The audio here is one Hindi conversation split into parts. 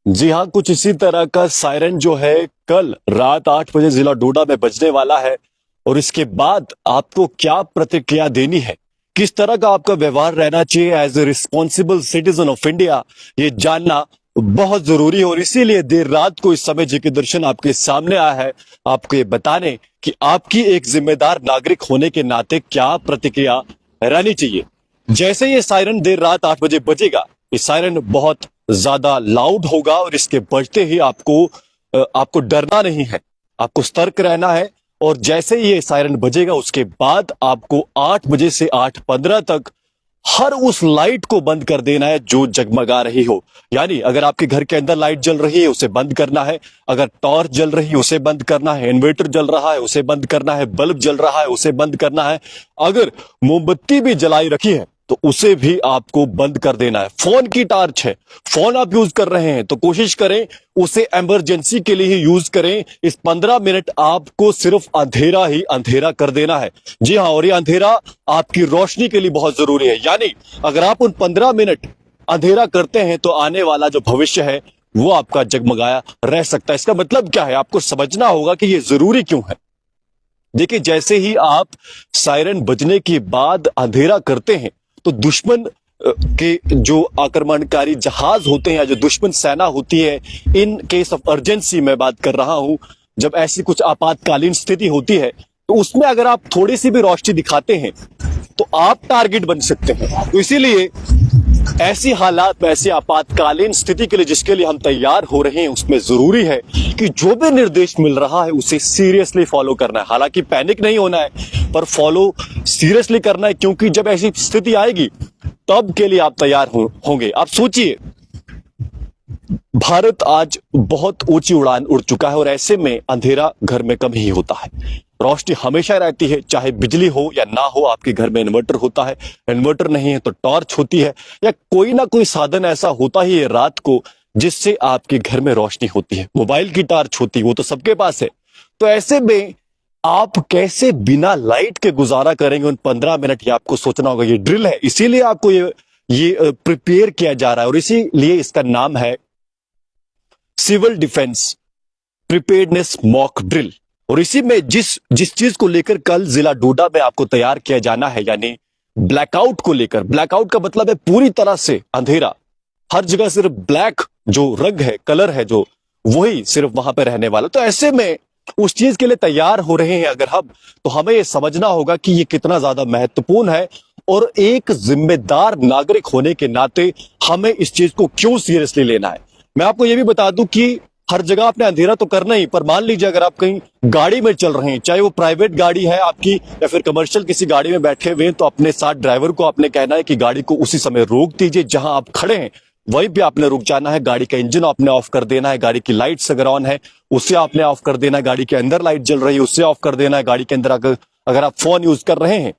जी हाँ, कुछ इसी तरह का सायरन जो है कल रात 8 बजे जिला डोडा में बजने वाला है। और इसके बाद आपको क्या प्रतिक्रिया देनी है, किस तरह का आपका व्यवहार रहना चाहिए as a responsible citizen of India, ये जानना बहुत जरूरी है। और इसीलिए देर रात को इस समय जी के दर्शन आपके सामने आया है, आपको ये बताने कि आपकी एक जिम्मेदार नागरिक होने के नाते क्या प्रतिक्रिया रहनी चाहिए। जैसे ये सायरन देर रात 8 बजे बजेगा, ये सायरन बहुत ज्यादा लाउड होगा और इसके बजते ही आपको डरना नहीं है, आपको सतर्क रहना है। और जैसे ही ये सायरन बजेगा उसके बाद आपको 8 बजे से 8:15 तक हर उस लाइट को बंद कर देना है जो जगमगा रही हो। यानी अगर आपके घर के अंदर लाइट जल रही है उसे बंद करना है, अगर टॉर्च जल रही है उसे बंद करना है, इन्वर्टर जल रहा है उसे बंद करना है, बल्ब जल रहा है उसे बंद करना है, अगर मोमबत्ती भी जलाई रखी है तो उसे भी आपको बंद कर देना है। फोन की टॉर्च है, फोन आप यूज कर रहे हैं तो कोशिश करें उसे इमरजेंसी के लिए ही यूज करें। इस 15 मिनट आपको सिर्फ अंधेरा ही अंधेरा कर देना है। जी हाँ, और ये अंधेरा आपकी रोशनी के लिए बहुत जरूरी है। यानी अगर आप उन 15 मिनट अंधेरा करते हैं तो आने वाला जो भविष्य है वो आपका जगमगाया रह सकता है। इसका मतलब क्या है, आपको समझना होगा कि ये जरूरी क्यों है। देखिए, जैसे ही आप सायरन बजने के बाद अंधेरा करते हैं तो दुश्मन के जो आक्रमणकारी जहाज होते हैं या जो दुश्मन सेना होती है, इन केस ऑफ अर्जेंसी मैं बात कर रहा हूं, जब ऐसी कुछ आपातकालीन स्थिति होती है तो उसमें अगर आप थोड़ी सी भी रोशनी दिखाते हैं तो आप टारगेट बन सकते हैं। तो इसीलिए ऐसी हालात में, ऐसी आपातकालीन स्थिति के लिए जिसके लिए हम तैयार हो रहे हैं, उसमें जरूरी है कि जो भी निर्देश मिल रहा है उसे सीरियसली फॉलो करना है। हालांकि पैनिक नहीं होना है पर फॉलो सीरियसली करना है, क्योंकि जब ऐसी स्थिति आएगी तब के लिए आप तैयार होंगे। आप सोचिए, भारत आज बहुत ऊंची उड़ान उड़ चुका है और ऐसे में अंधेरा घर में कम ही होता है, रोशनी हमेशा रहती है। चाहे बिजली हो या ना हो, आपके घर में इन्वर्टर होता है, इन्वर्टर नहीं है तो टॉर्च होती है, या कोई ना कोई साधन ऐसा होता ही है रात को जिससे आपके घर में रोशनी होती है। मोबाइल की टॉर्च होती है, वो तो सबके पास है। तो ऐसे में आप कैसे बिना लाइट के गुजारा करेंगे उन 15 मिनट, ये आपको सोचना होगा। ये ड्रिल है, इसीलिए आपको ये प्रिपेयर किया जा रहा है और इसीलिए इसका नाम है civil defence preparedness mock drill. और इसी में जिस चीज को लेकर कल जिला डोडा में आपको तैयार किया जाना है, यानी ब्लैकआउट को लेकर। ब्लैकआउट का मतलब है पूरी तरह से अंधेरा, हर जगह सिर्फ ब्लैक जो रंग है, कलर है जो, वही सिर्फ वहां पे रहने वाला। तो ऐसे में उस चीज के लिए तैयार हो रहे हैं अगर हम, तो हमें यह समझना होगा कि ये कितना ज्यादा महत्वपूर्ण है। और एक जिम्मेदार नागरिक होने के नाते हमें इस चीज को क्यों सीरियसली लेना है। मैं आपको यह भी बता दूं कि हर जगह आपने अंधेरा तो करना ही, पर मान लीजिए अगर आप कहीं गाड़ी में चल रहे हैं, चाहे वो प्राइवेट गाड़ी है आपकी या फिर कमर्शियल किसी गाड़ी में बैठे हुए हैं, तो अपने साथ ड्राइवर को आपने कहना है कि गाड़ी को उसी समय रोक दीजिए जहां आप खड़े हैं, वहीं पे आपने रुक जाना है। गाड़ी का इंजन आपने ऑफ कर देना है, गाड़ी की लाइट्स अगर ऑन है उससे आपने ऑफ कर देना है, गाड़ी के अंदर लाइट जल रही है उससे ऑफ कर देना है, गाड़ी के अंदर अगर आप फोन यूज कर रहे हैं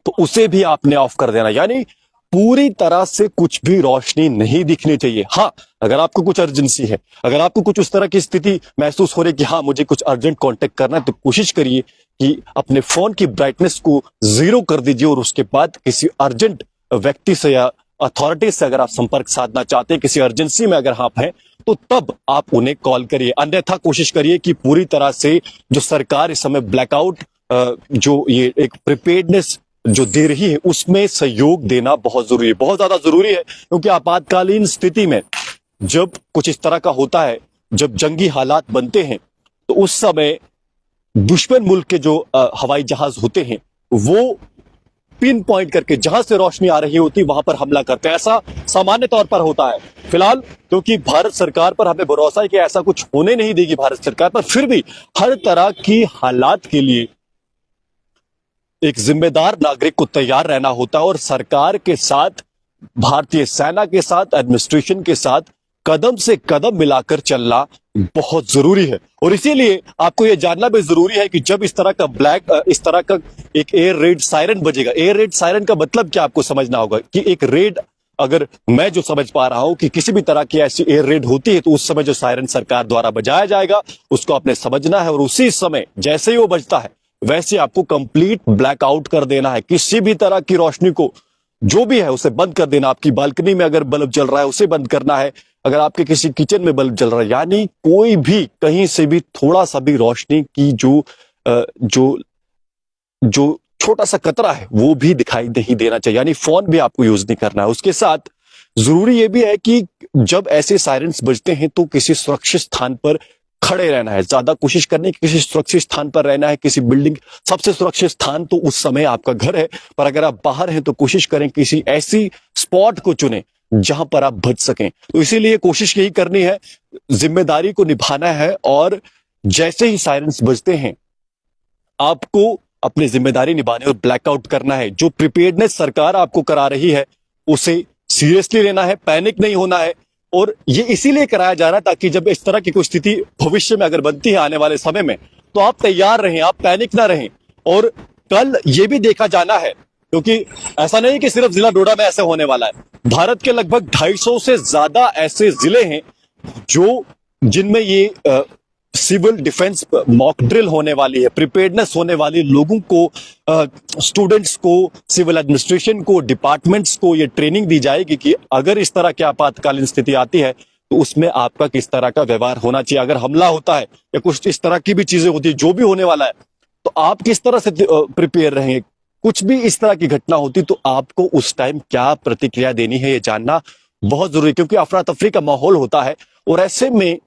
तो उसे भी आपने ऑफ कर देना। यानी पूरी तरह से कुछ भी रोशनी नहीं दिखनी चाहिए। हाँ, अगर आपको कुछ अर्जेंसी है, अगर आपको कुछ उस तरह की स्थिति महसूस हो रही है कि हाँ मुझे कुछ अर्जेंट कांटेक्ट करना है, तो कोशिश करिए कि अपने फोन की ब्राइटनेस को 0 कर दीजिए और उसके बाद किसी अर्जेंट व्यक्ति से या अथॉरिटी से अगर आप संपर्क साधना चाहते हैं, किसी अर्जेंसी में अगर आप हैं, तो तब आप उन्हें कॉल करिए। अन्यथा कोशिश करिए कि पूरी तरह से जो सरकार इस समय ब्लैकआउट जो ये एक प्रिपेयर्डनेस जो दे रही है उसमें सहयोग देना बहुत जरूरी है, बहुत ज्यादा जरूरी है। क्योंकि आपातकालीन स्थिति में जब कुछ इस तरह का होता है, जब जंगी हालात बनते हैं, तो उस समय दुश्मन मुल्क के जो हवाई जहाज होते हैं वो पिन पॉइंट करके जहां से रोशनी आ रही होती वहां पर हमला करते हैं। ऐसा सामान्य तौर पर होता है। फिलहाल क्योंकि भारत सरकार पर हमें भरोसा है कि ऐसा कुछ होने नहीं देगी भारत सरकार, पर फिर भी हर तरह की हालात के लिए एक जिम्मेदार नागरिक को तैयार रहना होता है। और सरकार के साथ, भारतीय सेना के साथ, एडमिनिस्ट्रेशन के साथ कदम से कदम मिलाकर चलना बहुत जरूरी है। और इसीलिए आपको यह जानना भी जरूरी है कि जब इस तरह का एक एयर रेड सायरन बजेगा, एयर रेड सायरन का मतलब क्या आपको समझना होगा कि एक रेड, अगर मैं जो समझ पा रहा हूं कि किसी भी तरह की ऐसी एयर रेड होती है तो उस समय जो सायरन सरकार द्वारा बजाया जाएगा उसको आपने समझना है और उसी समय जैसे ही वो बजता है वैसे आपको कंप्लीट ब्लैकआउट कर देना है। किसी भी तरह की रोशनी को जो भी है उसे बंद कर देना। आपकी बालकनी में अगर बल्ब जल रहा है उसे बंद करना है, अगर आपके किसी किचन में बल्ब जल रहा है, यानी कोई भी कहीं से भी थोड़ा सा भी रोशनी की जो जो छोटा सा कतरा है वो भी दिखाई नहीं देना चाहिए, यानी फोन भी आपको यूज नहीं करना है। उसके साथ जरूरी ये भी है कि जब ऐसे सायरन्स बजते हैं तो किसी सुरक्षित स्थान पर खड़े रहना है, ज्यादा कोशिश करनी कि किसी सुरक्षित स्थान पर रहना है। किसी बिल्डिंग, सबसे सुरक्षित स्थान तो उस समय आपका घर है, पर अगर आप बाहर हैं तो कोशिश करें किसी ऐसी स्पॉट को चुनें जहां पर आप बच सकें। तो इसीलिए कोशिश यही करनी है, जिम्मेदारी को निभाना है, और जैसे ही सायरन्स बजते हैं आपको अपनी जिम्मेदारी निभाने और ब्लैकआउट करना है। जो प्रिपेयर्डनेस सरकार आपको करा रही है उसे सीरियसली लेना है, पैनिक नहीं होना है। और ये इसीलिए कराया जा रहा है ताकि जब इस तरह की कोई स्थिति भविष्य में अगर बनती है आने वाले समय में, तो आप तैयार रहें, आप पैनिक ना रहें। और कल ये भी देखा जाना है, क्योंकि ऐसा नहीं कि सिर्फ जिला डोडा में ऐसा होने वाला है, भारत के लगभग 250 से ज्यादा ऐसे जिले हैं जो जिनमें ये सिविल डिफेंस मॉक ड्रिल होने वाली है, प्रिपेयर्डनेस होने वाली, लोगों को, स्टूडेंट्स को, सिविल एडमिनिस्ट्रेशन को, डिपार्टमेंट्स को ये ट्रेनिंग दी जाएगी कि अगर इस तरह की आपातकालीन स्थिति आती है तो उसमें आपका किस तरह का व्यवहार होना चाहिए। अगर हमला होता है या कुछ इस तरह की भी चीजें होती है, जो भी होने वाला है, तो आप किस तरह से प्रिपेयर रहेंगे। कुछ भी इस तरह की घटना होती तो आपको उस टाइम क्या प्रतिक्रिया देनी है ये जानना बहुत जरूरी है, क्योंकि अफरा तफरी का माहौल होता है। और ऐसे में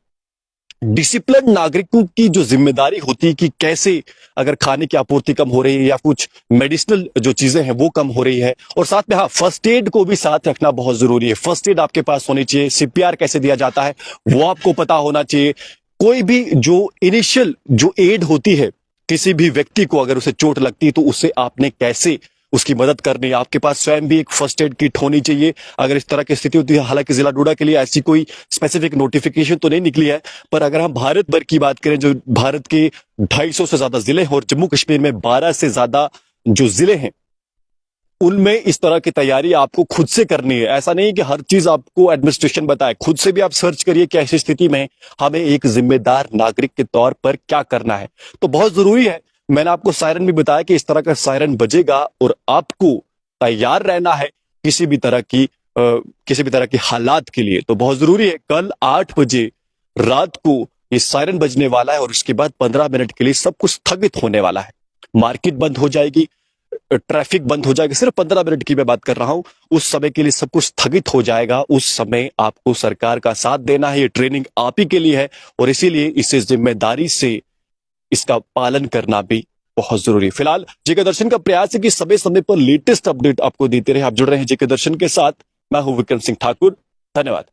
डिसिप्लिन नागरिकों की जो जिम्मेदारी होती है कि कैसे, अगर खाने की आपूर्ति कम हो रही है या कुछ मेडिसिनल जो चीजें हैं वो कम हो रही है, और साथ में हाँ, फर्स्ट एड को भी साथ रखना बहुत जरूरी है। फर्स्ट एड आपके पास होनी चाहिए, सीपीआर कैसे दिया जाता है वो आपको पता होना चाहिए। कोई भी जो इनिशियल जो एड होती है किसी भी व्यक्ति को, अगर उसे चोट लगती है तो उसे आपने कैसे उसकी मदद करनी है, आपके पास स्वयं भी एक फर्स्ट एड किट होनी चाहिए अगर इस तरह की स्थिति होती है। हालांकि जिला डोडा के लिए ऐसी कोई स्पेसिफिक नोटिफिकेशन तो नहीं निकली है, पर अगर हम भारत भर की बात करें, जो भारत के 250 से ज्यादा जिले हैं और जम्मू कश्मीर में 12 से ज्यादा जो जिले हैं, उनमें इस तरह की तैयारी आपको खुद से करनी है। ऐसा नहीं कि हर चीज आपको एडमिनिस्ट्रेशन बताए, खुद से भी आप सर्च करिए कि ऐसी स्थिति में हमें एक जिम्मेदार नागरिक के तौर पर क्या करना है। तो बहुत जरूरी है, मैंने आपको सायरन भी बताया कि इस तरह का सायरन बजेगा और आपको तैयार रहना है किसी भी तरह की हालात के लिए। तो बहुत जरूरी है, कल 8 बजे रात को ये सायरन बजने वाला है और उसके बाद 15 मिनट के लिए सब कुछ स्थगित होने वाला है। मार्केट बंद हो जाएगी, ट्रैफिक बंद हो जाएगा। सिर्फ 15 मिनट की मैं बात कर रहा हूं, उस समय के लिए सब कुछ स्थगित हो जाएगा। उस समय आपको सरकार का साथ देना है, ये ट्रेनिंग आप ही के लिए है और इसीलिए इसे जिम्मेदारी से इसका पालन करना भी बहुत जरूरी है। फिलहाल जेके दर्शन का प्रयास है कि समय समय पर लेटेस्ट अपडेट आपको देते रहे। आप जुड़ रहे हैं जेके दर्शन के साथ, मैं हूं विक्रम सिंह ठाकुर। धन्यवाद।